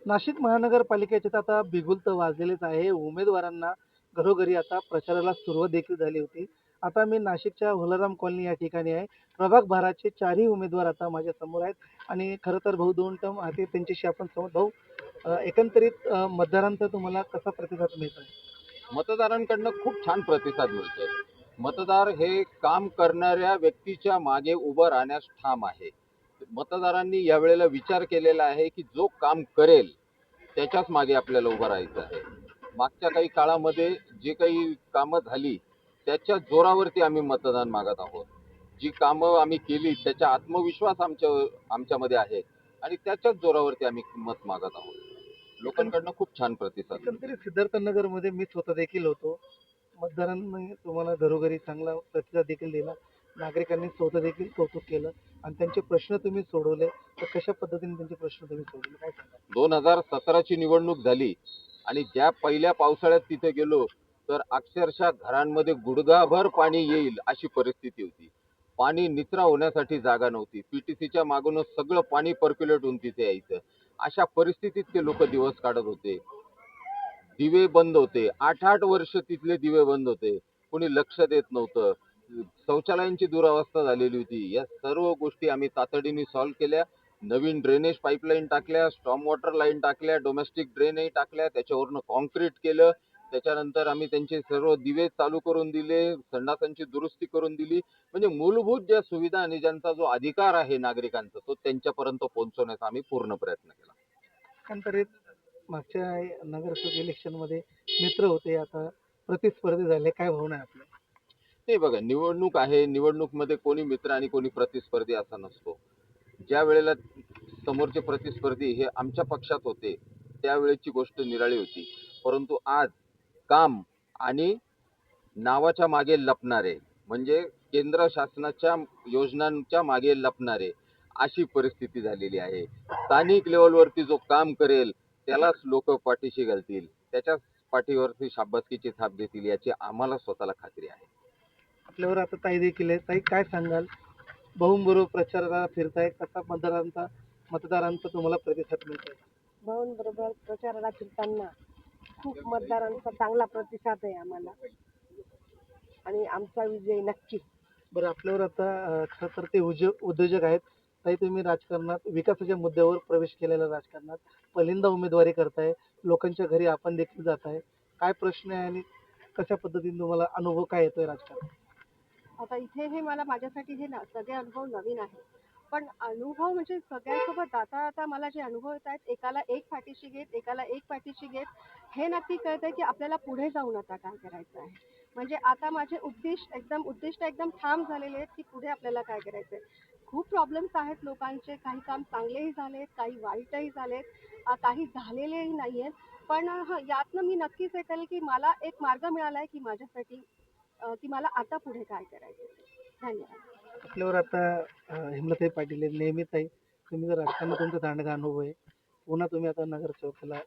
नाशिक महानगरपालिकेचे तर आता बिगुल तर वाजलेलेच आहे. उमेदवारांना घरोघरी आता प्रचाराला सुरुवात देखील झाली होती. आता मी नाशिकच्या हुलाराम कॉलनी या ठिकाणी आहे. प्रभाग 12चे चारही उमेदवार आता माझ्या समोर आहेत आणि खरं तर भाऊ 2 टर्म आहे त्यांच्याशी आपण संवाद भाऊ एकंदरीत मतदारांचा तुम्हाला कसा प्रतिसाद मिळत आहे? मतदारांकडनं खूप छान प्रतिसाद मिळतोय. मतदार हे काम करणाऱ्या व्यक्तीच्या मागे उभं राहण्यास ठाम आहे. मतदारांनी यावेळेला विचार केलेला आहे की जो काम करेल त्याच्याच मागे आपल्याला उभं राहायचं आहे. मागच्या काही काळामध्ये जे काही कामं झाली त्याच्या जोरावरती आम्ही मतदान मागत आहोत. जी कामं आम्ही केली त्याचा आत्मविश्वास आमच्यामध्ये आहे आणि त्याच्याच जोरावरती आम्ही मत मागत आहोत. एकं लोकांकडनं खूप छान प्रतिसाद मिळतोय. एकंदरीत सिद्धार्थनगरमध्ये मी स्वतः देखील होतो. मतदारांनी तुम्हाला घरोघरी चांगला प्रतिसाद देखील दिला. नागरिकांनी स्वतः देखील कौतुक केलं आणि त्यांचे प्रश्न तुम्ही सोडवले. तर कशा पद्धतीने त्यांचे प्रश्न तुम्ही सोडवले काय सांगाल? 2017ची निवडणूक झाली आणि ज्या पहिल्या पावसाळ्यात तिथे गेलो तर अक्षरशः घरांमध्ये गुडघाभर पाणी येईल अशी परिस्थिती होती. पाणी निचरा होण्यासाठी जागा नव्हती. पीटीसीच्या मागूनच सगळं पाणी पर्क्युलेट होऊन तिथे यायचं. अशा परिस्थितीत ते लोक दिवस काढत होते. दिवे बंद होते. 8-8 वर्ष तिथले दिवे बंद होते. कोणी लक्ष देत नव्हतं. शौचालयांची दुरावस्था झालेली होती. या सर्व गोष्टी आम्ही तातडीने सॉल्व्ह केल्या. नवीन ड्रेनेज पाईपलाईन टाकल्या, स्टॉर्म वॉटर लाईन टाकल्या, डोमेस्टिक ड्रेनही टाकल्या, त्याच्यावरनं कॉन्क्रीट केलं. त्याच्यानंतर आम्ही त्यांचे सर्व दिवे चालू करून दिले, संडासांची दुरुस्ती करून दिली. म्हणजे मूलभूत ज्या सुविधा आणि ज्यांचा जो अधिकार आहे नागरिकांचा तो त्यांच्यापर्यंत पोहोचवण्याचा आम्ही पूर्ण प्रयत्न केला. एकंदरीत मागच्या नगरसेवक इलेक्शनमध्ये मित्र होते, आता प्रतिस्पर्धी झाले. काय भावना आहे आपल्या? नाही बघा, निवडणूक आहे. निवडणूकमध्ये कोणी मित्र आणि कोणी प्रतिस्पर्धी असा नसतो. ज्या वेळेला समोरचे प्रतिस्पर्धी हे आमच्या पक्षात होते त्यावेळेची गोष्ट निराळी होती. परंतु आज काम आणि नावाच्या मागे लपणारे म्हणजे केंद्र शासनाच्या योजनांच्या मागे लपणारे अशी परिस्थिती झालेली आहे. स्थानिक लेवलवरती जो काम करेल त्यालाच लोक पाठीशी घालतील, त्याच्याच पाठीवरती शाबासकीची थाप देतील याची आम्हाला स्वतःला खात्री आहे. आपल्यावर आता ताई देखील आहे. ताई काय सांगाल? भाऊंबरोबर प्रचाराला फिरताय, कसा मतदारांचा तुम्हाला प्रतिसाद मिळतोय? भाऊंबरोबर प्रचाराला फिरताना खूप मतदारांचा चांगला प्रतिसाद आहे आम्हाला आणि आमचा विजय नक्की. बरं आपल्यावर आता खरं तर ते उद्योजक आहेत. ताई तुम्ही राजकारणात विकासाच्या मुद्द्यावर प्रवेश केलेला राजकारणात पहिल्यांदा उमेदवारी करताय. लोकांच्या घरी आपण देखील जाताय. काय प्रश्न आहे आणि कशा पद्धतीने तुम्हाला अनुभव काय येतोय राजकारणात? आता इथे हे मला माझ्यासाठी सगळे अनुभव नवीन आहे. पण अनुभव म्हणजे सगळ्यांसोबत आता मला जे अनुभव येत आहेत एकाला एक पाठीशी घेत एकाला एक पाठीशी घेत हे नक्की कळतंय की आपल्याला पुढे जाऊन आता काय करायचं आहे. म्हणजे आता माझे उद्दिष्ट एकदम ठाम झालेले आहेत की पुढे आपल्याला काय करायचंय. खूप प्रॉब्लेम्स आहेत लोकांचे, काही काम चांगलेही झालेत, काही वाईटही झालेत, काही झालेलेही नाहीयेत. पण यातनं मी नक्कीच हे कळेल की मला एक मार्ग मिळालाय की माझ्यासाठी की मला आता पुढे काय करायचं. धन्यवाद. आपल्यावर आता हेमलताई पाटील आहेत. नेहमीच आहे तुम्ही जर राजकारणात तुमचा दांडगा अनुभव आहे. पुन्हा तुम्ही आता नगरसेवकाला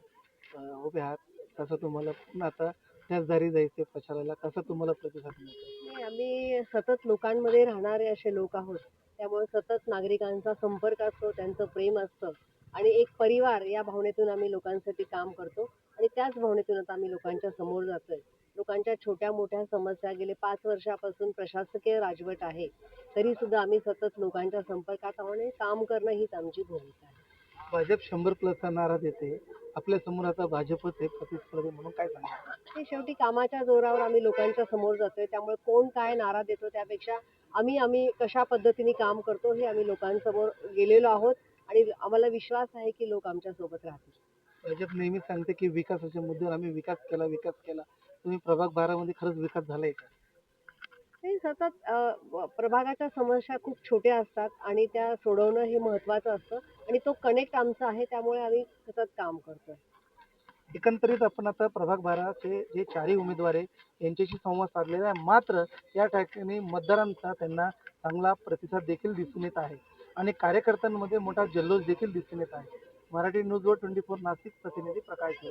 उभे आहात. तसं तुम्हाला पुन्हा आता त्याच दारी जायचं प्रचाराला. कसा तुम्हाला प्रतिसाद मिळतो? नाही, आम्ही सतत लोकांमध्ये राहणारे असे लोक आहोत. त्यामुळे सतत नागरिकांचा संपर्क असतो, त्यांचं प्रेम असतं आणि एक परिवार या भावनेतून आम्ही लोकांसाठी काम करतो आणि त्याच भावनेतून आता आम्ही लोकांच्या समोर जातोय. लोकांच्या छोट्या मोठ्या समस्या गेले 5 वर्षापासून प्रशासकीय राजवट आहे. तरी सुद्धा आम्ही सतत लोकांच्या संपर्कात आहोत आणि काम करणं हीच आमची भूमिका आहे. भाजप 100+चा नारा देते. आपल्या समोर आता भाजपच आहे प्रतिस्पर्धी म्हणून काय सांगा? ते शेवटी कामाच्या जोरावर आम्ही लोकांच्या समोर जातोय. त्यामुळे कोण काय नारा देतो त्यापेक्षा आम्ही कशा पद्धतीने काम करतो हे आम्ही लोकांसमोर गेलेलो आहोत आणि आम्हाला विश्वास आहे की लोक आमच्या सोबत राहतील. भाजप नेहमीच सांगते की विकासाच्या मुद्द्यावर आम्ही विकास केला. तुम्ही प्रभाग 12 मध्ये खरंच विकास झालाय का? ते सतत प्रभागाच्या समस्या खूप छोट्या असतात आणि त्या सोडवणं हे महत्त्वाचं असतं आणि तो कनेक्ट आमचा आहे त्यामुळे आम्ही सतत काम करतोय. एकंदरीत आपण आता प्रभाग 12चे जे चारही उमेदवार आहे यांच्याशी संवाद साधलेला आहे. मात्र या ठिकाणी मतदारांचा त्यांना चांगला प्रतिसाद देखील दिसून येत आहे आणि कार्यकर्त्यांमध्ये मोठा जल्लोष देखील दिसून येत आहे. मराठी न्यूज 24 नाशिक प्रतिनिधी प्रकाश